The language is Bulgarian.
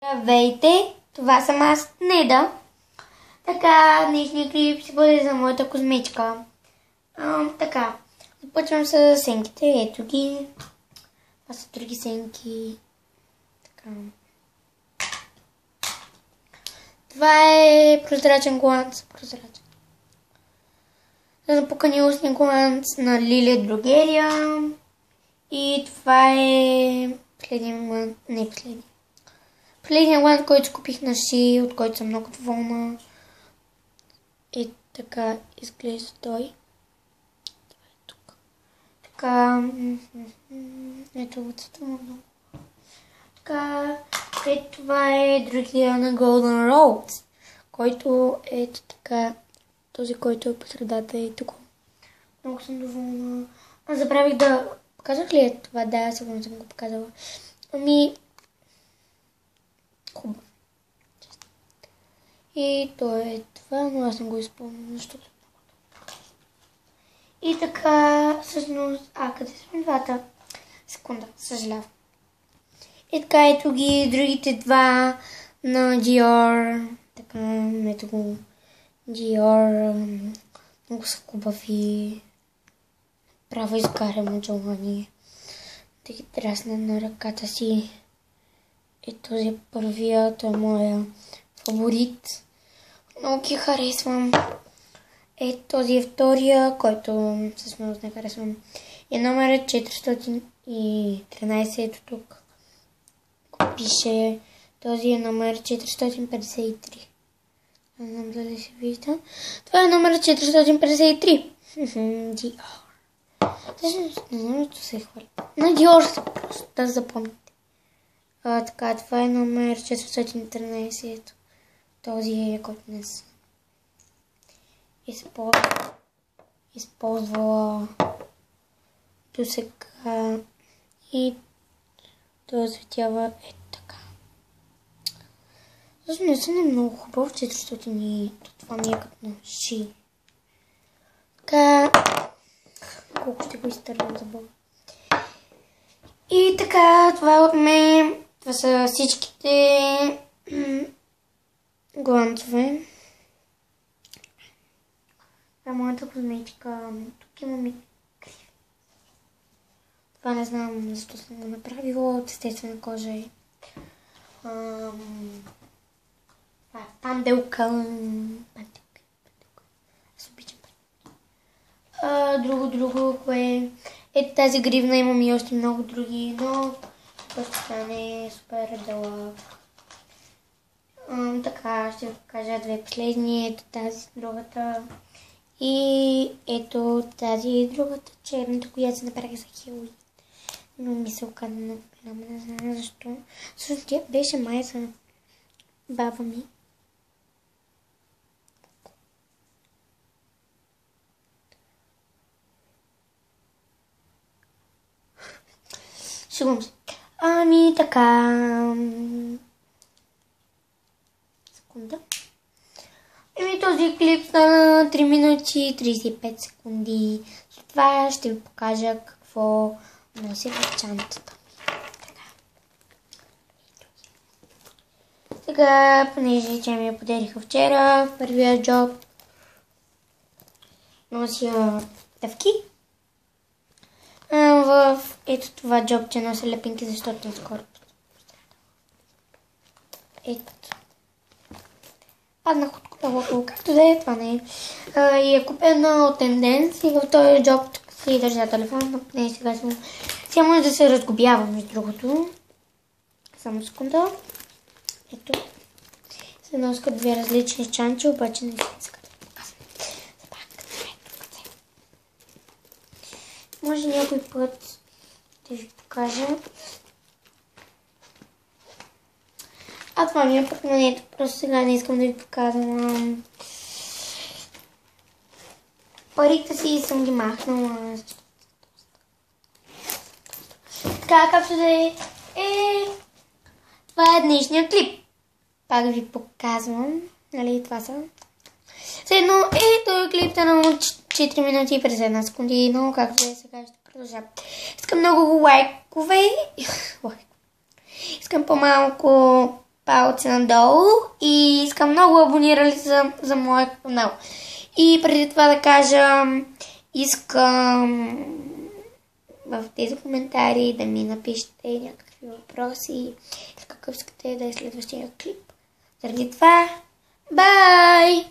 Здравейте, това съм аз, Неда. Така, днешния клип ще бъде за моята козметика. Така, започвам с сенките, ето ги. Това са други сенки. Така. Това е прозрачен гланц, прозрачен. Напукани устни гланц на Лилия Дрогерия. И това е последния гланц, който купих на Ши, от който съм много доволна. И така изглежда той. Това е тук. Така. Ето вътре много. Така. Това е другия на Golden Rose, който е така. Този, който е по средата и тук. Много съм доволна. Забравих да... Показах ли е това? Да, сигурно съм го показала. Хубаво. И то е това, но аз съм го изпълнила, защото е много добро. И така, всъщност... къде са ми двата? Секунда, съжалявам. И така, ето ги другите два на Dior. Така, ето го. Dior. Много са хубави. Право изгарям желание да ги трасна на ръката си. И този е първия, той е моя фаворит. Много ги харесвам. Този е втория, който всъщност не харесвам. И номер 413, ето тук пише. Този е номер 453. Не знам дали се вижда. Това е номер 453. Dior. Не знам, че се хвали. На Dior са просто, да запомните. Така, това е номер 413. Този е, който не съм използвала до сега. И той осветява е така. Също не съм много хубав, 400 и това ми е като на Ши. Така, колко ще го изтървам за Бога. И така, това е от мен. Това са всичките гланцове. Това е моята козметика. Тук имаме крив. Това не знам защо съм го направила. От естествена кожа е. Това е панделка. Аз обичам панделка. Друго, кое е тази гривна. Имам и още много други, но това ще стане супер дълъг. Така, ще ви покажа две последни. Ето тази, другата. И ето тази, другата, черната, която се направих за Хелоуин. Но ми се оказа много голяма, не знам защо. Също тя беше май за баба ми. Шегувам се. Така... Секунда. Този клип стана 3 минути и 35 секунди. След това ще ви покажа какво нося в чантата. Сега, понеже че ми я подариха вчера, в първия джоб нося тъвки. В ето това джобче нося лепинки, защото наскоро ето. Паднах от колелото, както да е, това не е. И е купена от Tendance и в този джоб тук си държа телефон, но не сега съм. Сега може да се разгубява, между другото. Само секунда. Ето. Се носкат две различни чанчи, обаче не иска да показвам. Може някой път да ви покажа. Това ми е пъкнането. Просто сега не искам да ви показвам. Парите си съм ги махнала. Така, както да е. Това е днешния клип. Пак ви показвам. Нали, това са. Следно този клип е на 4 минути и 51 секунди. Но както да е, сега ще продължа. Искам много лайкове. Искам по-малко палец надолу и искам много абонирали за моя канал. И преди това да кажа, искам в тези коментари да ми напишете някакви въпроси, какъв искате да е следващия клип. Заради това, бай!